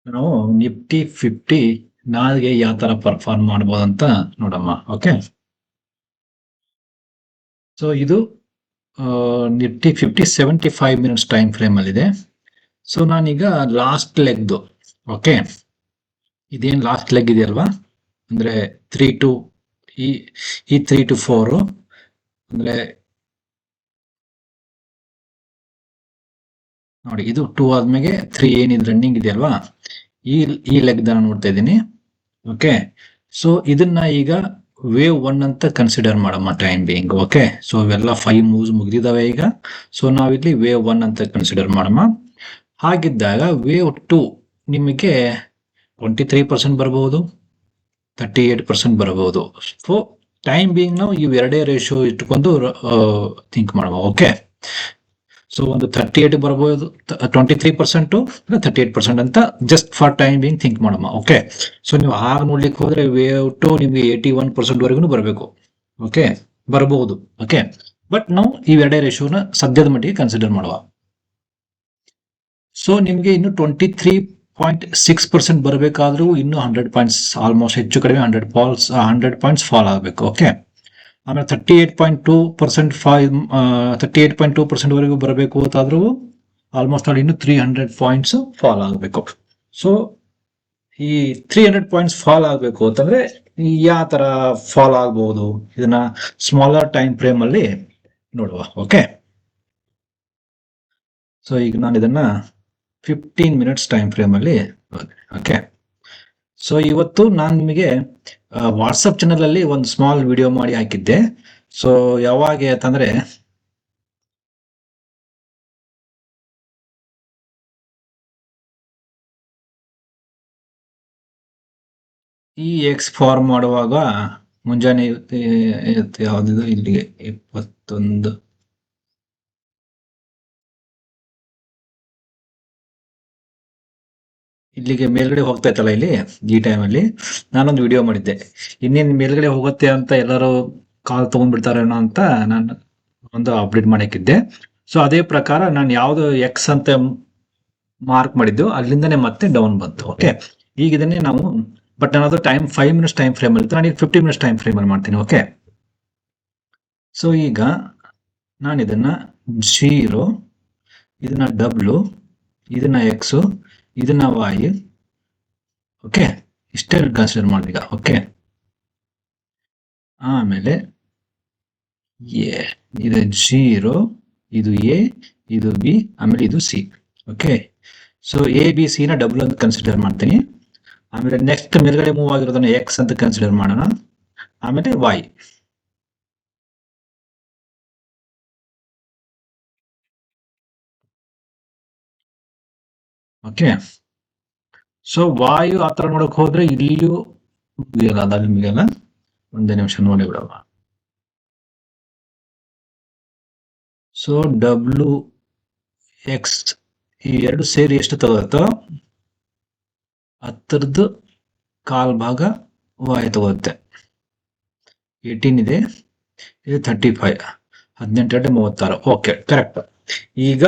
ನಾವು ನಿಫ್ಟಿ 50 ನಾಳೆಗೆ ಯಾವ ತರ ಪರ್ಫಾರ್ಮ್ ಮಾಡ್ಬೋದು ಅಂತ ನೋಡಮ್ಮ. ಓಕೆ, ಸೊ ಇದು ನಿಫ್ಟಿ 50 75 ಮಿನಿಟ್ಸ್ ಟೈಮ್ ಫ್ರೇಮ್ ಅಲ್ಲಿ ಇದೆ. ಸೊ ನಾನೀಗ ಲಾಸ್ಟ್ ಲೆಗ್ದು, ಓಕೆ, ಇದೇನು ಲಾಸ್ಟ್ ಲೆಗ್ ಇದೆಯಲ್ವಾ, ಅಂದ್ರೆ 3 to ಈ 3 to 4 ಅಂದ್ರೆ ನೋಡಿ, ಇದು 2 ಆದ್ಮೇಲೆ 3 ಏನಿದೆ ರನ್ನಿಂಗ್ ಇದೆಯಲ್ವಾ, ಈ ಲೆಗ್ ನಾನು ನೋಡ್ತಾ ಇದ್ದೀನಿ. ಓಕೆ, ಸೊ ಇದನ್ನ ಈಗ ವೇವ್ 1 ಅಂತ ಕನ್ಸಿಡರ್ ಮಾಡಮ್ಮ ಟೈಮ್ ಬೀಯಿಂಗ್. ಓಕೆ, ಸೊ ಇವೆಲ್ಲ 5 ಮೂವ್ಸ್ ಮುಗಿದಿದಾವೆ ಈಗ. ಸೊ ನಾವಿಲ್ಲಿ ವೇವ್ 1 ಅಂತ ಕನ್ಸಿಡರ್ ಮಾಡಮ್ಮ. ಹಾಗಿದ್ದಾಗ ವೇವ್ 2 ನಿಮಗೆ 23% ಬರಬಹುದು, 38% ಬರಬಹುದು. ಸೊ ಟೈಮ್ ಬೀಯಿಂಗ್ ನಾವು ಇವೆರಡೇ ರೇಷಿಯೋ ಇಟ್ಕೊಂಡು ಥಿಂಕ್ ಮಾಡುವ. ಓಕೆ, ಸೊ ಒಂದು 38 ಬರಬಹುದು, 23% 38% ಅಂತ just for time being think ಮಾಡಮ್ಮ. ಓಕೆ, ಸೊ ನೀವು ಆಗ ನೋಡ್ಲಿಕ್ಕೆ ಹೋದ್ರೆ ವೇವ್ 2 ನಿಮ್ಗೆ 81% ವರೆಗೂ ಬರಬೇಕು. ಓಕೆ, ಬರಬಹುದು. ಓಕೆ, ಬಟ್ ನಾವು ಇವೆರಡೇ ರೇಷಿಯೋನ ಸದ್ಯದ ಮಟ್ಟಿಗೆ ಕನ್ಸಿಡರ್ ಮಾಡುವ. ಸೊ ನಿಮ್ಗೆ ಇನ್ನು 23.6% ಬರಬೇಕಾದ್ರೂ ಇನ್ನು 100 ಪಾಯಿಂಟ್ಸ್ ಆಲ್ಮೋಸ್ಟ್ ಹೆಚ್ಚು ಕಡಿಮೆ 100 ಪಾಯಿಂಟ್ಸ್ ಫಾಲ್ ಆಗಬೇಕು. ಓಕೆ, ಆಮೇಲೆ 38.2% ವರೆಗೂ ಬರಬೇಕು ಅಂತಾದ್ರೂ ಆಲ್ಮೋಸ್ಟ್ ಆಲ್ ಇನ್ನು 300 ಪಾಯಿಂಟ್ಸ್ ಫಾಲ್ ಆಗಬೇಕು. ಸೊ ಈ 300 ಪಾಯಿಂಟ್ಸ್ ಫಾಲ್ ಆಗಬೇಕು ಅಂತಂದ್ರೆ ಯಾವ ತರ ಫಾಲ್ ಆಗಬಹುದು, ಇದನ್ನ ಸ್ಮಾಲರ್ ಟೈಮ್ ಫ್ರೇಮ್ ಅಲ್ಲಿ ನೋಡುವ. ಓಕೆ, ಸೊ ಈಗ ನಾನು ಇದನ್ನ 15 ಮಿನಿಟ್ಸ್ ಟೈಮ್ ಫ್ರೇಮ್ ಅಲ್ಲಿ. ಓಕೆ, ಸೊ ಇವತ್ತು ನಾನು ನಿಮಗೆ ವಾಟ್ಸಪ್ ಚಾನಲ್ ಅಲ್ಲಿ ಒಂದು ಸ್ಮಾಲ್ ವಿಡಿಯೋ ಮಾಡಿ ಹಾಕಿದ್ದೆ. ಸೊ ಯಾವಾಗ ಅಂತಂದ್ರೆ ಈ ಎಕ್ಸ್ ಫಾರ್ಮ್ ಮಾಡುವಾಗ ಮುಂಜಾನೆ ಯಾವ್ದು ಇಲ್ಲಿಗೆ 21 ಇಲ್ಲಿಗೆ ಮೇಲ್ಗಡೆ ಹೋಗ್ತಾ ಇತ್ತಲ್ಲ, ಇಲ್ಲಿ ಈ ಟೈಮಲ್ಲಿ ನಾನೊಂದು ವಿಡಿಯೋ ಮಾಡಿದ್ದೆ. ಇನ್ನೇನು ಮೇಲ್ಗಡೆ ಹೋಗುತ್ತೆ ಅಂತ ಎಲ್ಲರೂ ಕಾಲ್ ತಗೊಂಡ್ಬಿಡ್ತಾರೇನೋ ಅಂತ ನಾನು ಒಂದು ಅಪ್ಡೇಟ್ ಮಾಡಕ್ಕಿದ್ದೆ. ಸೊ ಅದೇ ಪ್ರಕಾರ ನಾನು ಯಾವ್ದು ಎಕ್ಸ್ ಅಂತ ಮಾರ್ಕ್ ಮಾಡಿದ್ದು ಅಲ್ಲಿಂದನೇ ಮತ್ತೆ ಡೌನ್ ಬಂತು. ಓಕೆ, ಈಗ ಇದನ್ನೇ ನಾವು, ಬಟ್ ನಾನು ಅದು 5 ಮಿನಿಟ್ಸ್ ಟೈಮ್ ಫ್ರೇಮ್ ಅಲ್ಲಿ, ನಾನು 15 ಮಿನಿಟ್ಸ್ ಟೈಮ್ ಫ್ರೇಮ್ ಅಲ್ಲಿ ಮಾಡ್ತೀನಿ. ಓಕೆ, ಸೊ ಈಗ ನಾನು ಇದನ್ನ 0, ಇದನ್ನ ಡಬ್ಲ್ಯೂ, ಇದನ್ನ ಎಕ್ಸ್, ಇದನ್ನ ವೈ. ಓಕೆ, ಇಷ್ಟೇ ಕನ್ಸಿಡರ್ ಮಾಡಿದ. ಓಕೆ, ಆಮೇಲೆ ಇದು 0, ಇದು ಎ, ಇದು ಬಿ, ಆಮೇಲೆ ಇದು C. Okay, so A B C ನ ಡಬ್ಲ್ಯೂ ಅಂತ ಕನ್ಸಿಡರ್ ಮಾಡ್ತೀನಿ. ಆಮೇಲೆ ನೆಕ್ಸ್ಟ್ ಮೇಲ್ಗಡೆ ಮೂವ್ ಆಗಿರೋದನ್ನ ಎಕ್ಸ್ ಅಂತ ಕನ್ಸಿಡರ್ ಮಾಡೋಣ. ಆಮೇಲೆ ವೈ. ಓಕೆ, ಸೊ ವಾಯು ಆತರ ನೋಡಕ್ ಹೋದ್ರೆ ಇಲ್ಲಿಯೂ ಮುಗಿಯಲ್ಲ, ಅದಲ್ಲಿ ಮುಗಿಯಲ್ಲ. ಒಂದೇ ನಿಮಿಷ ನೋಡಿ ಬಿಡವ. ಸೊ ಡಬ್ಲ್ಯೂ ಎಕ್ಸ್ ಈ ಎರಡು ಸೇರಿ ಎಷ್ಟು ತಗೋತೋ 10th ಕಾಲ್ ಭಾಗ ವಾಯು ತಗೋರುತ್ತೆ. 18 ಇದೆ, ಇದು 35, 18 36. Okay, correct. ಈಗ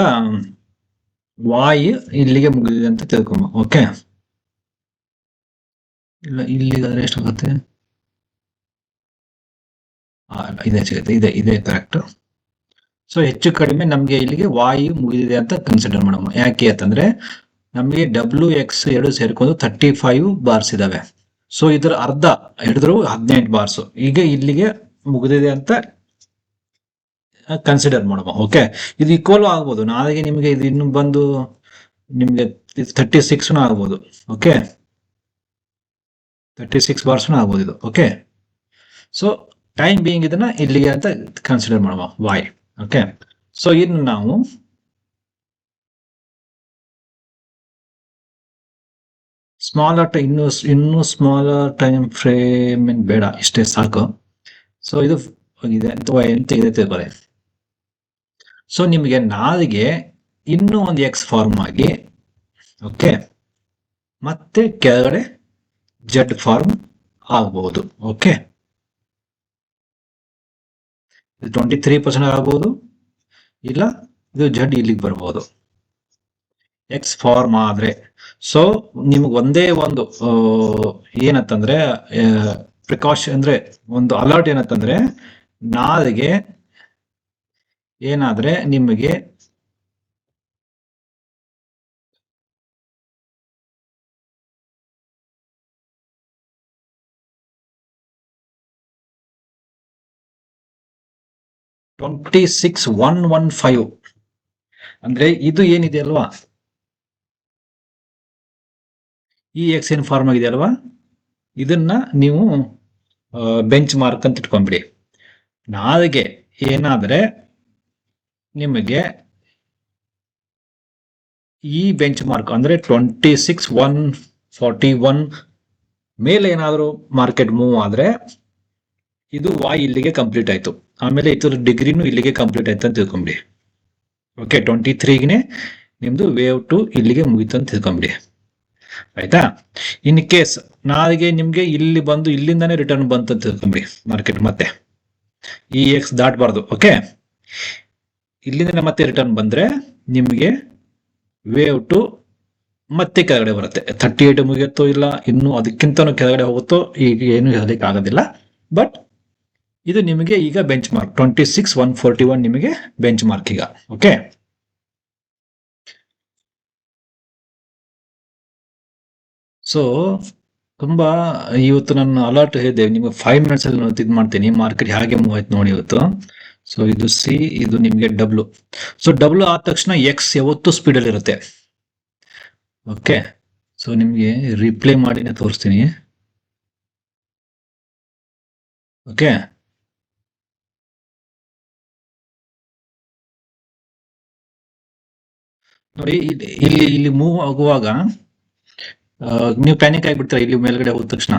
ವಾಯು ಇಲ್ಲಿಗೆ ಮುಗಿದಿದೆ ಅಂತ ತಿಳ್ಕೊಂಬ. ಓಕೆ, ಇಲ್ಲ ಇಲ್ಲಿಗಾದ್ರೆ ಎಷ್ಟಾಗುತ್ತೆ? ಇದೆ ಸಿಗುತ್ತೆ, ಇದೆ ಕರೆಕ್ಟ್. ಸೊ ಹೆಚ್ಚು ಕಡಿಮೆ ನಮ್ಗೆ ಇಲ್ಲಿಗೆ ವಾಯು ಮುಗಿದಿದೆ ಅಂತ ಕನ್ಸಿಡರ್ ಮಾಡಮ್ಮ. ಯಾಕೆ ಅಂತಂದ್ರೆ ನಮಗೆ ಡಬ್ಲ್ಯೂ ಎಕ್ಸ್ ಎರಡು ಸೇರ್ಕೊಂಡು 35 ಬಾರ್ಸ್ ಇದಾವೆ. ಸೊ ಇದ್ರ ಅರ್ಧ ಹಿಡಿದ್ರು 18 ಬಾರ್ಸ್. ಈಗ ಇಲ್ಲಿಗೆ ಮುಗಿದಿದೆ ಅಂತ ಕನ್ಸಿಡರ್ ಮಾಡಮ್ಮ. ಓಕೆ, ಇದು ಈಕ್ವಲ್ ಆಗ್ಬೋದು. ನಾಳೆಗೆ ನಿಮಗೆ ಇದು ಇನ್ನು ಬಂದು ನಿಮ್ಗೆ 36 ಆಗ್ಬೋದು. ಓಕೆ, 36 ಬಾರ್ಸ್ನು ಆಗ್ಬೋದು ಇದು. ಓಕೆ, ಸೊ ಟೈಮ್ ಬೀಯಿಂಗ್ ಇದನ್ನ ಇಲ್ಲಿಗೆ ಅಂತ ಕನ್ಸಿಡರ್ ಮಾಡಮ್ಮ ವೈ. ಓಕೆ, ಸೊ ಇನ್ನು ನಾವು ಸ್ಮಾಲರ್ ಇನ್ನೂ ಸ್ಮಾಲರ್ ಟೈಮ್ ಫ್ರೇಮ್ ಬೇಡ, ಇಷ್ಟೇ ಸಾಕು. ಸೊ ಇದು ಹೋಗಿದೆ ಎಂತ ಇದೆ ತಿಳ್ಕೊಳ್ಳಿ. ಸೊ ನಿಮಗೆ ನಾಳೆಗೆ ಇನ್ನೂ ಒಂದು ಎಕ್ಸ್ ಫಾರ್ಮ್ ಆಗಿ, ಓಕೆ, ಮತ್ತೆ ಕೆಳಗಡೆ ಜೆಡ್ ಫಾರ್ಮ್ ಆಗ್ಬಹುದು. ಓಕೆ, 23% ಆಗ್ಬಹುದು, ಇಲ್ಲ ಇದು ಜೆಡ್ ಇಲ್ಲಿಗೆ ಬರ್ಬೋದು. ಎಕ್ಸ್ ಫಾರ್ಮ್ ಆದ್ರೆ, ಸೊ ನಿಮ್ಗೆ ಒಂದೇ ಒಂದು ಏನಂತಂದ್ರೆ ಪ್ರಿಕಾಷನ್ ಅಂದ್ರೆ ಒಂದು ಅಲರ್ಟ್ ಏನಂತಂದ್ರೆ, ನಾಳೆಗೆ ಏನಾದ್ರೆ ನಿಮಗೆ $26,115 ಅಂದ್ರೆ ಇದು ಏನಿದೆ ಅಲ್ವಾ, ಈ ಎಕ್ಸ್ ಏನ್ ಫಾರ್ಮ್ ಆಗಿದೆ ಅಲ್ವಾ, ಇದನ್ನ ನೀವು ಬೆಂಚ್ ಮಾರ್ಕ್ ಅಂತ ಇಟ್ಕೊಂಡ್ಬಿಡಿ. ನಾಳೆಗೆ ಏನಾದ್ರೆ ನಿಮಗೆ ಈ ಬೆಂಚ್ ಮಾರ್ಕ್ ಅಂದ್ರೆ 26,141 ಮೇಲೆ ಏನಾದರೂ ಮಾರ್ಕೆಟ್ ಮೂವ್ ಆದ್ರೆ ಇದು ವಾಯ್ ಇಲ್ಲಿಗೆ ಕಂಪ್ಲೀಟ್ ಆಯ್ತು, ಆಮೇಲೆ ಇದ್ರ ಡಿಗ್ರಿನೂ ಇಲ್ಲಿಗೆ ಕಂಪ್ಲೀಟ್ ಆಯ್ತು ಅಂತ ತಿಳ್ಕೊಂಬಿಡಿ. ಓಕೆ, 23ಗೆ ನಿಮ್ದು ವೇವ್ 2 ಇಲ್ಲಿಗೆ ಮುಗಿತು ಅಂತ ತಿಳ್ಕೊಂಬಿಡಿ. ಆಯ್ತಾ. ಇನ್ ಕೇಸ್ ನಾಳೆಗೆ ನಿಮ್ಗೆ ಇಲ್ಲಿ ಬಂದು ಇಲ್ಲಿಂದಾನೇ ರಿಟರ್ನ್ ಬಂತು ಅಂತ ತಿಳ್ಕೊಂಬಿಡಿ ಮಾರ್ಕೆಟ್, ಮತ್ತೆ ಈ ಎಕ್ಸ್ ದಾಟಬಾರ್ದು. ಓಕೆ, ಇಲ್ಲಿಂದ ಮತ್ತೆ ರಿಟರ್ನ್ ಬಂದ್ರೆ ನಿಮ್ಗೆ ವೇವ್ 2 ಮತ್ತೆ ಕೆಳಗಡೆ ಬರುತ್ತೆ. 38 ಮುಗಿಯುತ್ತೋ ಇಲ್ಲ ಇನ್ನು ಅದಕ್ಕಿಂತ ಕೆಳಗಡೆ ಹೋಗುತ್ತೋ ಈಗ ಏನು ಹೇಳಲಿಕ್ಕೆ ಆಗೋದಿಲ್ಲ. ಬಟ್ ಇದು ನಿಮಗೆ ಈಗ ಬೆಂಚ್ ಮಾರ್ಕ್ 26,141 ನಿಮಗೆ ಬೆಂಚ್ ಮಾರ್ಕ್ ಈಗ. ಓಕೆ, ಸೊ ತುಂಬಾ ಇವತ್ತು ನಾನು ಅಲರ್ಟ್ ಹೇಳಿದೆ ನಿಮ್ಗೆ 5 ಮಿನಿಟ್ಸ್ ಅಲ್ಲಿ ಇದು ಮಾಡ್ತೀನಿ ಮಾರ್ಕೆಟ್ ಹೇಗೆ ಮೂವ್ ಆಯ್ತು ನೋಡಿ ಇವತ್ತು. ಸೊ ಇದು ಸಿ, ಇದು ನಿಮ್ಗೆ ಡಬ್ಲ್ಯೂ. ಸೊ ಡಬ್ಲ್ಯೂ ಆದ ತಕ್ಷಣ ಎಕ್ಸ್ ಯಾವತ್ತು ಸ್ಪೀಡ್ ಅಲ್ಲಿ ಇರುತ್ತೆ. ಓಕೆ, ಸೊ ನಿಮ್ಗೆ ರಿಪ್ಲೈ ಮಾಡಿನೇ ತೋರಿಸ್ತೀನಿ. ಓಕೆ, ನೋಡಿ ಇಲ್ಲಿ ಇಲ್ಲಿ ಮೂವ್ ಆಗುವಾಗ ನೀವು ಪ್ಯಾನಿಕ್ ಆಗಿಬಿಡ್ತೀರಾ ಇಲ್ಲಿ ಮೇಲ್ಗಡೆ ಹೋದ ತಕ್ಷಣ.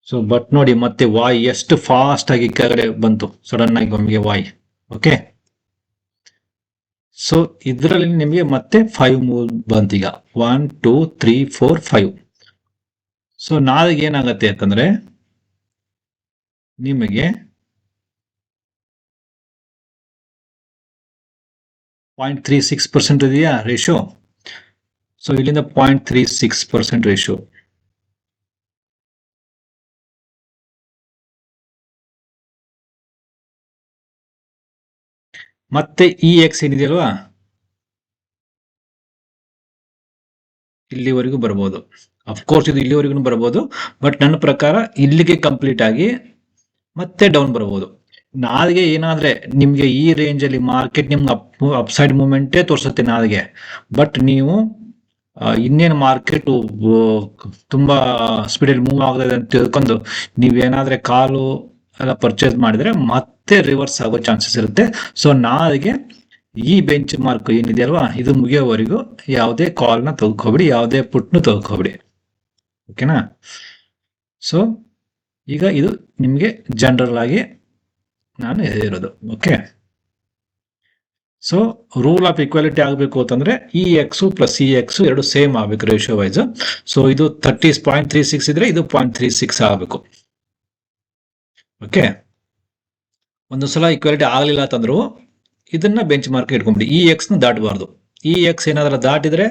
ಸೊ ಬಟ್ ನೋಡಿ ಮತ್ತೆ ವಾಯ್ ಎಷ್ಟು ಫಾಸ್ಟ್ ಆಗಿ ಕೆಳಗಡೆ ಬಂತು ಸಡನ್ ಆಗಿ ಒಮ್ಮೆಗೆ ವಾಯ್. ಓಕೆ, ಸೊ ಇದರಲ್ಲಿ ನಿಮಗೆ ಮತ್ತೆ 5 ಮೂವ್ ಬಂತು ಈಗ 1 2 3 4 5. ಸೊ ನಾಳೆಗೆ ಏನಾಗತ್ತೆ ಅಂತಂದ್ರೆ ನಿಮಗೆ 0.36% ಇದೆಯಾ ರೇಷಿಯೋ. ಸೊ ಇಲ್ಲಿಂದ 0.36% ರೇಷಿಯೋ. ಮತ್ತೆ ಈ ಎಕ್ಸ್ ಏನಿದೆಯಲ್ವಾ ಇಲ್ಲಿವರೆಗೂ ಬರ್ಬೋದು. ಅಫ್ಕೋರ್ಸ್ ಇದು ಇಲ್ಲಿವರೆಗೂ ಬರ್ಬೋದು, ಬಟ್ ನನ್ನ ಪ್ರಕಾರ ಇಲ್ಲಿಗೆ ಕಂಪ್ಲೀಟ್ ಆಗಿ ಮತ್ತೆ ಡೌನ್ ಬರ್ಬೋದು. ನಾಳೆಗೆ ಏನಾದ್ರೆ ನಿಮ್ಗೆ ಈ ರೇಂಜ್ ಅಲ್ಲಿ ಮಾರ್ಕೆಟ್ ನಿಮ್ಗೆ ಅಪ್ಸೈಡ್ ಮೂವ್ಮೆಂಟೇ ತೋರಿಸುತ್ತೆ ನಾಳೆಗೆ. ಬಟ್ ನೀವು ಇನ್ನೇನು ಮಾರ್ಕೆಟ್ ತುಂಬಾ ಸ್ಪೀಡಲ್ಲಿ ಮೂವ್ ಆಗದೆ ಅಂತ ತಿಳ್ಕೊಂಡು ನೀವೇನಾದ್ರೆ ಕಾಲು ಎಲ್ಲ ಪರ್ಚೇಸ್ ಮಾಡಿದ್ರೆ ಮತ್ತೆ ರಿವರ್ಸ್ ಆಗೋ ಚಾನ್ಸಸ್ ಇರುತ್ತೆ. ಸೊ ನಾಳೆಗೆ ಈ ಬೆಂಚ್ ಮಾರ್ಕ್ ಏನಿದೆ ಅಲ್ವಾ ಇದು ಮುಗಿಯೋವರೆಗೂ ಯಾವುದೇ ಕಾಲ್ನ ತೆಗೆದುಕೋಬಿಡಿ, ಯಾವುದೇ ಪುಟ್ನು ತೆಗೆದುಕೋಬಿಡಿ. ಓಕೆನಾ. ಸೊ ಈಗ ಇದು ನಿಮಗೆ ಜನರಲ್ ಆಗಿ ನಾನು ಹೇಳಿರೋದು. Okay, so rule of equality ಆಗಬೇಕು ಅಂತಂದ್ರೆ ಈ ಎಕ್ಸ್ ಪ್ಲಸ್ ಈ ಎಕ್ಸ್ ಎರಡು ಸೇಮ್ ಆಗಬೇಕು ರೇಷಿಯೋ ವೈಸ್. ಸೊ ಇದು 30.36 ಇದ್ರೆ ಇದು 0.36 ಆಗಬೇಕು. ಓಕೆ, ಒಂದು ಸಲ ಈಕ್ವಾಲಿಟಿ ಆಗಲಿಲ್ಲ ಅಂತಂದ್ರು ಇದನ್ನ ಬೆಂಚ್ ಮಾರ್ಕ್ ಇಟ್ಕೊಂಡ್ಬಿಡಿ. ಈ ಎಕ್ಸ್ ನ ದಾಟಬಾರ್ದು. ಈ ಎಕ್ಸ್ ಏನಾದ್ರೂ ದಾಟಿದ್ರೆ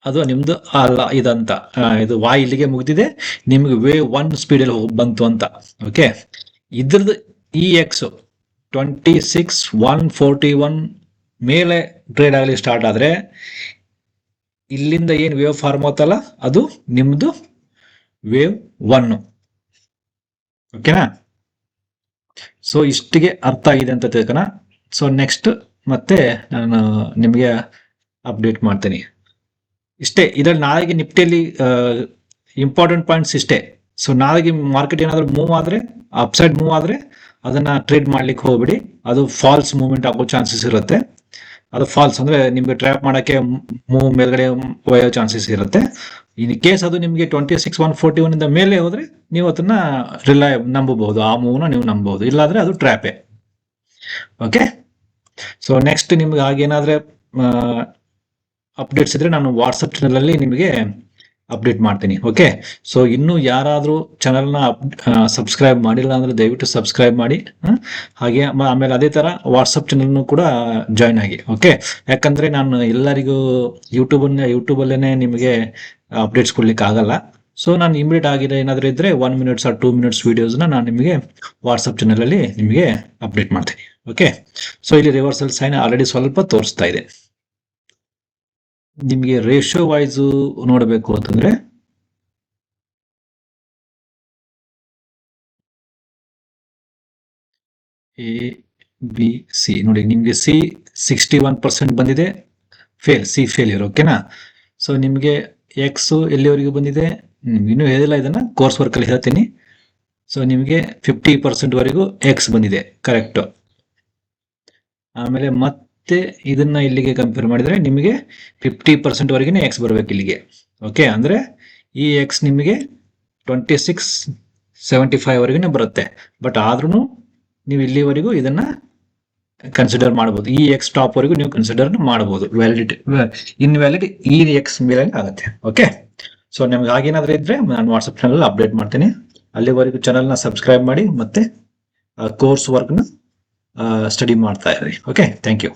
ಅದು ನಿಮ್ದು ಅಲ್ಲ ಇದಂತ. ಇದು ವಾಯ್ ಇಲ್ಲಿಗೆ ಮುಗಿದಿದೆ, ನಿಮ್ಗೆ ವೇವ್ 1 ಸ್ಪೀಡಲ್ಲಿ ಬಂತು ಅಂತ. ಓಕೆ, ಇದ್ರದ್ದು ಈ ಎಕ್ಸ್ 26,141 ಮೇಲೆ ಟ್ರೇಡ್ ಆಗಲಿ ಸ್ಟಾರ್ಟ್ ಆದ್ರೆ ಇಲ್ಲಿಂದ ಏನು ವೇವ್ ಫಾರ್ಮ್ ಆಗುತ್ತಲ್ಲ ಅದು ನಿಮ್ದು ವೇವ್ 1. ಓಕೆನಾ. ಸೊ ಇಷ್ಟಿಗೆ ಅರ್ಥ ಆಗಿದೆ ಅಂತ ತಿಳ್ಕೋಣ. ಸೊ ನೆಕ್ಸ್ಟ್ ಮತ್ತೆ ನಾನು ನಿಮಗೆ ಅಪ್ಡೇಟ್ ಮಾಡ್ತೀನಿ. ಇಷ್ಟೇ, ಇದರಲ್ಲಿ ನಾಳೆಗೆ ನಿಫ್ಟಿಯಲ್ಲಿ ಇಂಪಾರ್ಟೆಂಟ್ ಪಾಯಿಂಟ್ಸ್ ಇಷ್ಟೇ. ಸೊ ನಾಳೆಗೆ ಮಾರ್ಕೆಟ್ ಏನಾದರೂ ಮೂವ್ ಆದ್ರೆ ಅಪ್ಸೈಡ್ ಮೂವ್ ಆದ್ರೆ ಅದನ್ನ ಟ್ರೇಡ್ ಮಾಡ್ಲಿಕ್ಕೆ ಹೋಗ್ಬಿಡಿ, ಅದು ಫಾಲ್ಸ್ ಮೂವ್ಮೆಂಟ್ ಆಗೋ ಚಾನ್ಸಸ್ ಇರುತ್ತೆ. ಅದು ಫಾಲ್ಸ್ ಅಂದ್ರೆ ನಿಮ್ಗೆ ಟ್ರ್ಯಾಪ್ ಮಾಡಕ್ಕೆ ಮೂವ್ ಮೇಲ್ಗಡೆ ಒಯ್ಯೋ ಚಾನ್ಸಸ್ ಇರುತ್ತೆ. ಇನ್ ಕೇಸ್ ಅದು ನಿಮ್ಗೆ 26,141 ಇಂದ ಮೇಲೆ ಹೋದ್ರೆ ನೀವು ಅದನ್ನ ನಂಬಬಹುದು, ಆ ಮೂವ್ನ ನೀವು ನಂಬಬಹುದು, ಇಲ್ಲಾಂದ್ರೆ ಅದು ಟ್ರ್ಯಾಪೇ. ಓಕೆ, ಸೊ ನೆಕ್ಸ್ಟ್ ನಿಮ್ಗೆ ಹಾಗೇನಾದ್ರೆ ಅಪ್ಡೇಟ್ಸ್ ಇದ್ರೆ ನಾನು ವಾಟ್ಸಪ್ ಚಾನಲ್ ಅಲ್ಲಿ ನಿಮಗೆ ಅಪ್ಡೇಟ್ ಮಾಡ್ತೀನಿ. ಓಕೆ, ಸೊ ಇನ್ನು ಯಾರಾದರೂ ಚಾನಲ್ನ ಸಬ್ಸ್ಕ್ರೈಬ್ ಮಾಡಿಲ್ಲ ಅಂದ್ರೆ ದಯವಿಟ್ಟು ಸಬ್ಸ್ಕ್ರೈಬ್ ಮಾಡಿ. ಹಾಗೆ ಆಮೇಲೆ ಅದೇ ತರ ವಾಟ್ಸಪ್ ಚಾನಲ್ನು ಕೂಡ ಜಾಯ್ನ್ ಆಗಿ. ಓಕೆ, ಯಾಕಂದ್ರೆ ನಾನು ಎಲ್ಲರಿಗೂ ಯೂಟ್ಯೂಬಲ್ಲೇನೆ ನಿಮಗೆ ಅಪ್ಡೇಟ್ಸ್ ಕೊಡ್ಲಿಕ್ಕೆ ಆಗಲ್ಲ. ಸೊ ನಾನು ಇಮಿಡಿಯೇಟ್ ಆಗಿದೆ ಏನಾದರೂ ಇದ್ರೆ 1 ಮಿನಿಟ್ಸ್ ಆರ್ 2 ಮಿನಿಟ್ಸ್ ವಿಡಿಯೋಸ್ನ ನಾನು ನಿಮಗೆ ವಾಟ್ಸಪ್ ಚಾನಲ್ ಅಲ್ಲಿ ನಿಮಗೆ ಅಪ್ಡೇಟ್ ಮಾಡ್ತೀನಿ. ಓಕೆ, ಸೊ ಇಲ್ಲಿ ರಿವರ್ಸಲ್ ಸೈನ್ ಆಲ್ರೆಡಿ ಸ್ವಲ್ಪ ತೋರಿಸ್ತಾ ಇದೆ. ನಿಮಗೆ ರೇಷಿಯೋ ವೈಸ್ ನೋಡಬೇಕು ಅಂತಂದ್ರೆ ABC ನೋಡಿ, ನಿಮಗೆ ಸಿ 61% ಬಂದಿದೆ, ಸಿ ಫೇಲಿಯರ್. ಓಕೆನಾ, ಸೊ ನಿಮಗೆ ಎಕ್ಸ್ ಎಲ್ಲಿವರೆಗೂ ಬಂದಿದೆ ಇನ್ನೂ ಹೇಳಿಲ್ಲ, ಇದನ್ನ ಕೋರ್ಸ್ ವರ್ಕ್ ಅಲ್ಲಿ ಹೇಳ್ತೀನಿ. ಸೊ ನಿಮಗೆ 50% ವರೆಗೂ ಎಕ್ಸ್ ಬಂದಿದೆ, ಕರೆಕ್ಟ್. ಆಮೇಲೆ ಮತ್ತೆ ಇದನ್ನ ಇಲ್ಲಿಗೆ ಕಂಪೇರ್ ಮಾಡಿದ್ರೆ ನಿಮಗೆ 50% ವರೆಗಿನ ಎಕ್ಸ್ ಬರಬೇಕು ಇಲ್ಲಿಗೆ. ಓಕೆ, ಅಂದ್ರೆ ಈ ಎಕ್ಸ್ ನಿಮಗೆ 2675 ವರೆಗಿನ ಬರುತ್ತೆ. ಬಟ್ ಆದ್ರೂ ನೀವು ಇಲ್ಲಿವರೆಗೂ ಇದನ್ನ ಕನ್ಸಿಡರ್ ಮಾಡಬಹುದು. ಈ ಎಕ್ಸ್ ಟಾಪ್ ವರೆಗೂ ನೀವು ಕನ್ಸಿಡರ್ ಮಾಡಬಹುದು. ವ್ಯಾಲಿಡಿಟಿ ಇನ್ವ್ಯಾಲಿಡ್ ಈ ಎಕ್ಸ್ ಮೇಲೆ ಆಗುತ್ತೆ. ಓಕೆ, ಸೊ ನಿಮ್ಗೆ ಹಾಗೇನಾದ್ರೂ ಇದ್ರೆ ನಾನು ವಾಟ್ಸಪ್ ಚಾನಲ್ ಅಪ್ಡೇಟ್ ಮಾಡ್ತೀನಿ. ಅಲ್ಲಿವರೆಗೂ ಚಾನಲ್ನ ಸಬ್ಸ್ಕ್ರೈಬ್ ಮಾಡಿ ಮತ್ತೆ ಕೋರ್ಸ್ ವರ್ಕ್ನ ಸ್ಟಡಿ ಮಾಡ್ತಾ ಇರಿ. Okay, thank you.